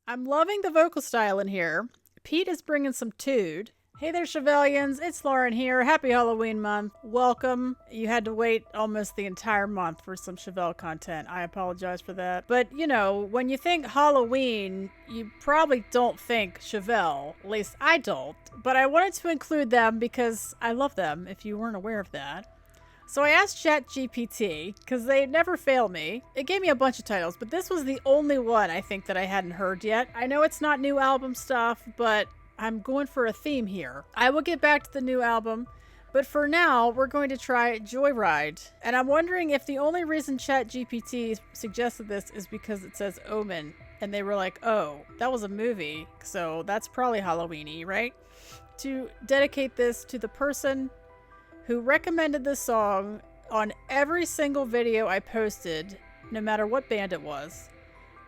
I'm loving the vocal style in here. Pete is bringing some tood. Hey there, Chevellians. It's Lauren here. Happy Halloween month. Welcome. You had to wait almost the entire month for some Chevelle content. I apologize for that. But, you know, when you think Halloween, you probably don't think Chevelle. At least I don't. But I wanted to include them because I love them, if you weren't aware of that. So I asked ChatGPT, because they never fail me. It gave me a bunch of titles, but this was the only one I think that I hadn't heard yet. I know it's not new album stuff, but I'm going for a theme here. I will get back to the new album, but for now, we're going to try Joyride. And I'm wondering if the only reason ChatGPT suggested this is because it says Omen, and they were like, oh, that was a movie, so that's probably Halloweenie, right? To dedicate this to the person who recommended this song on every single video I posted, no matter what band it was,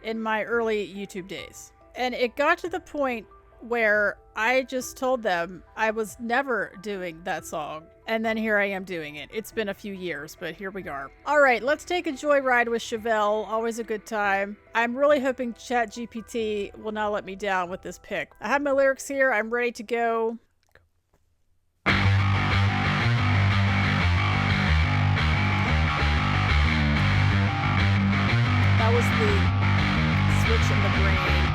in my early YouTube days. And it got to the point where I just told them I was never doing that song. And then here I am doing it. It's been a few years, but here we are. All right, let's take a joyride with Chevelle. Always a good time. I'm really hoping ChatGPT will not let me down with this pick. I have my lyrics here. I'm ready to go. That was the switch in the brain.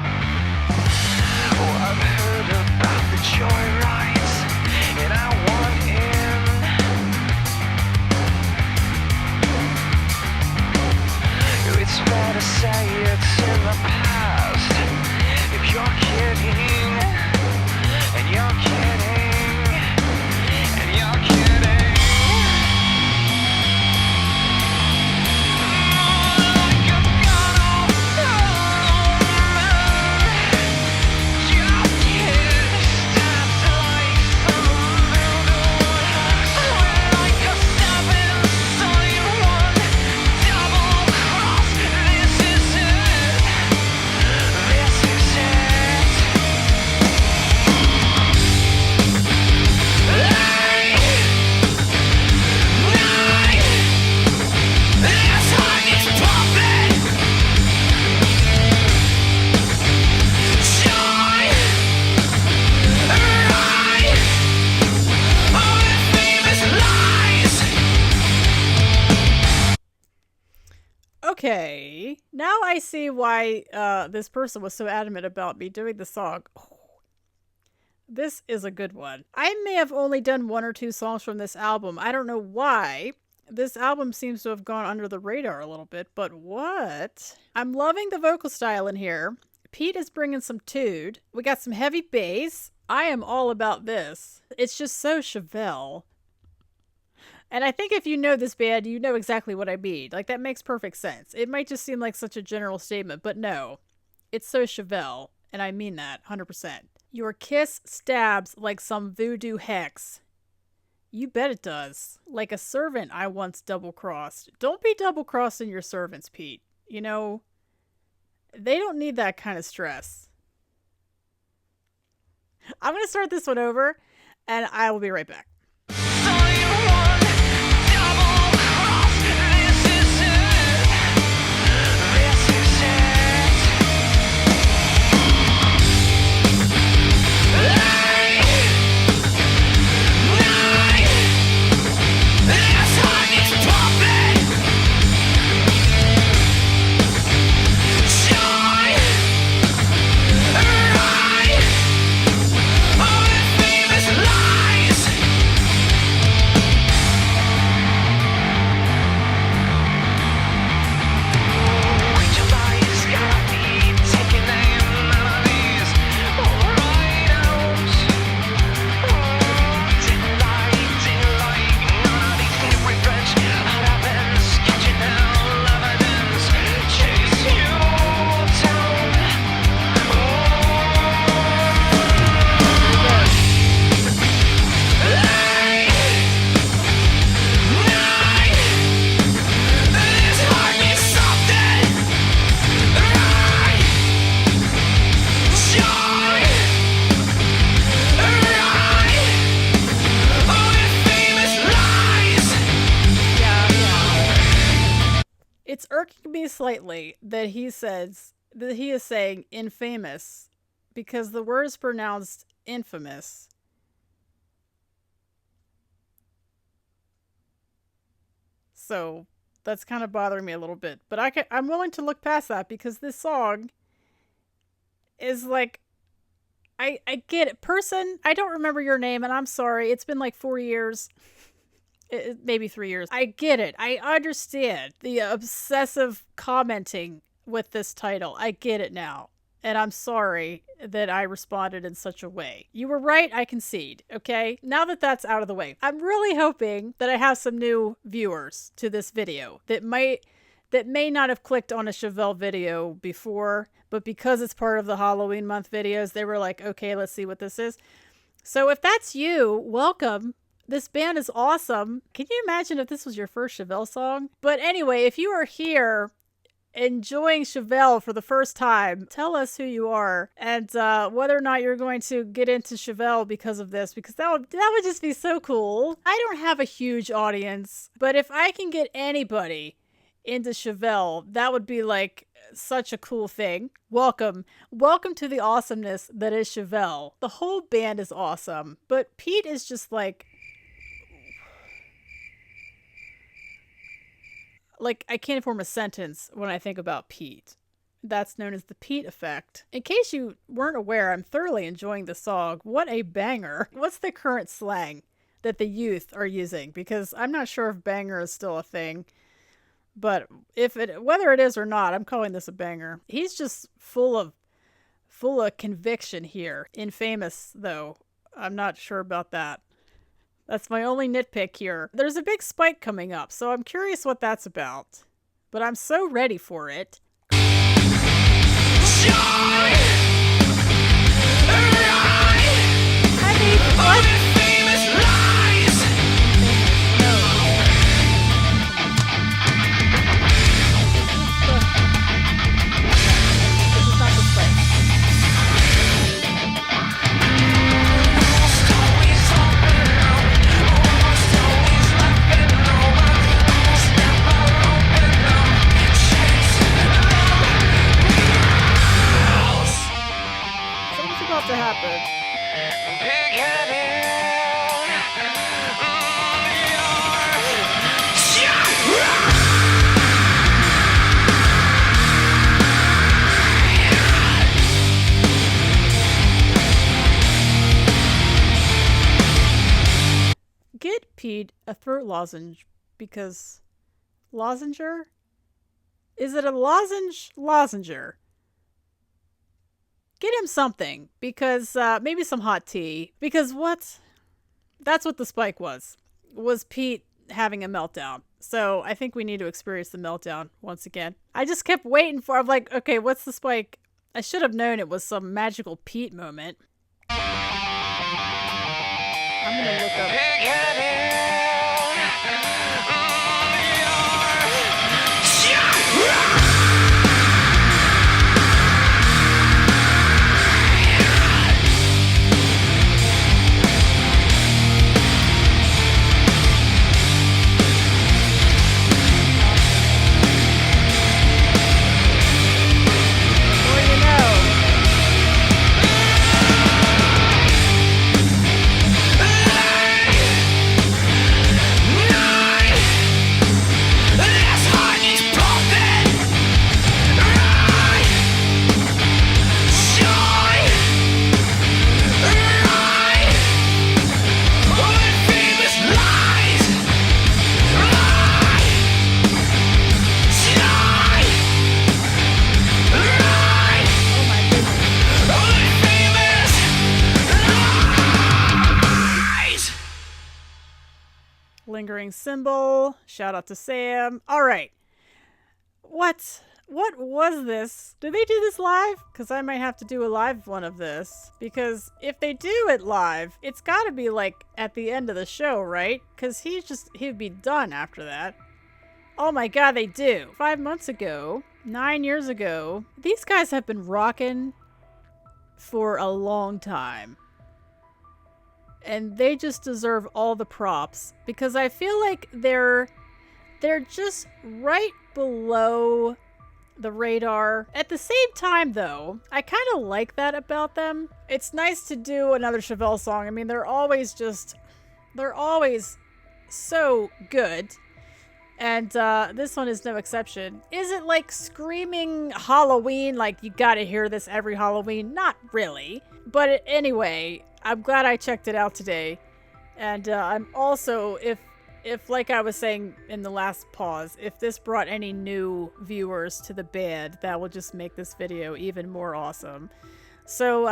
Oh, I've heard about the joyrides, and I want in. It's fair to say it's in the past. If you're kidding, and you're kidding, and you're kidding. Okay, now I see why this person was so adamant about me doing the song. Oh, this is a good one. I may have only done 1 or 2 songs from this album. I don't know why. This album seems to have gone under the radar a little bit, but what? I'm loving the vocal style in here. Pete is bringing some tood. We got some heavy bass. I am all about this. It's just so Chevelle. And I think if you know this band, you know exactly what I mean. Like, that makes perfect sense. It might just seem like such a general statement, but no. It's so Chevelle, and I mean that 100%. Your kiss stabs like some voodoo hex. You bet it does. Like a servant I once double-crossed. Don't be double-crossing your servants, Pete. You know, they don't need that kind of stress. I'm going to start this one over, and I will be right back. It's irking me slightly that he says he is saying infamous because the word is pronounced infamous. So that's kind of bothering me a little bit. But I'm willing to look past that because this song is like, I get it. Person, I don't remember your name and I'm sorry. It's been like 4 years. Maybe 3 years. I get it. I understand the obsessive commenting with this title. I get it now. And I'm sorry that I responded in such a way. You were right, I concede, okay? Now that that's out of the way, I'm really hoping that I have some new viewers to this video that may not have clicked on a Chevelle video before, but because it's part of the Halloween month videos, they were like, okay, let's see what this is. So if that's you, welcome. This band is awesome. Can you imagine if this was your first Chevelle song? But anyway, if you are here enjoying Chevelle for the first time, tell us who you are and whether or not you're going to get into Chevelle because of this, because that would just be so cool. I don't have a huge audience, but if I can get anybody into Chevelle, that would be like such a cool thing. Welcome to the awesomeness that is Chevelle. The whole band is awesome, but Pete is just like I can't form a sentence when I think about Pete. That's known as the Pete effect. In case you weren't aware, I'm thoroughly enjoying the song. What a banger. What's the current slang that the youth are using? Because I'm not sure if banger is still a thing. But whether it is or not, I'm calling this a banger. He's just full of conviction here. Infamous, though. I'm not sure about that. That's my only nitpick here. There's a big spike coming up, so I'm curious what that's about. But I'm so ready for it. I mean, what? To happen. Get Pete a throat lozenge because lozenger? Is it a lozenge? Lozenger. Get him something, because maybe some hot tea, because that's what the spike was Pete having a meltdown. So I think we need to experience the meltdown once again. I just kept waiting I'm like, okay, what's the spike? I should have known it was some magical Pete moment. I'm gonna look up. Lingering symbol. Shout out to Sam. All right. What was this? Did they do this live? Because I might have to do a live one of this. Because if they do it live, it's got to be like at the end of the show, right? Because he'd be done after that. Oh my god, they do. 5 months ago, 9 years ago, these guys have been rocking for a long time. And they just deserve all the props because I feel like they're just right below the radar. At the same time, though, I kind of like that about them. It's nice to do another Chevelle song. I mean, they're always so good. And this one is no exception. Is it like screaming Halloween? Like, you gotta hear this every Halloween? Not really. But anyway, I'm glad I checked it out today. And I'm also, if like I was saying in the last pause, if this brought any new viewers to the band, that will just make this video even more awesome. So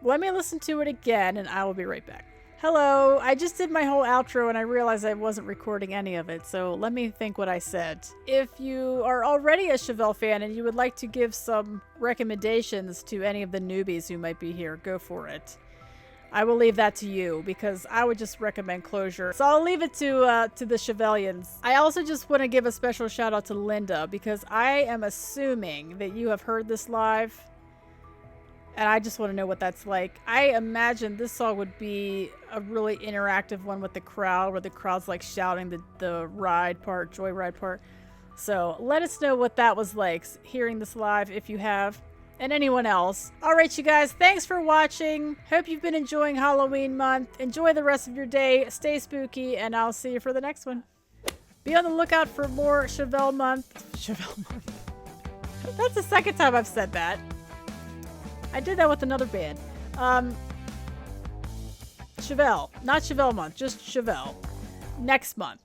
let me listen to it again and I will be right back. Hello, I just did my whole outro and I realized I wasn't recording any of it, so let me think what I said. If you are already a Chevelle fan and you would like to give some recommendations to any of the newbies who might be here, go for it. I will leave that to you because I would just recommend closure. So I'll leave it to the Chevellians. I also just want to give a special shout out to Linda because I am assuming that you have heard this live. And I just want to know what that's like. I imagine this song would be a really interactive one with the crowd, where the crowd's like shouting the ride part, Joyride part. So let us know what that was like, hearing this live if you have, and anyone else. Alright, you guys, thanks for watching. Hope you've been enjoying Halloween month. Enjoy the rest of your day. Stay spooky, and I'll see you for the next one. Be on the lookout for more Chevelle month. Chevelle month. That's the second time I've said that. I did that with another band. Chevelle. Not Chevelle month, just Chevelle. Next month.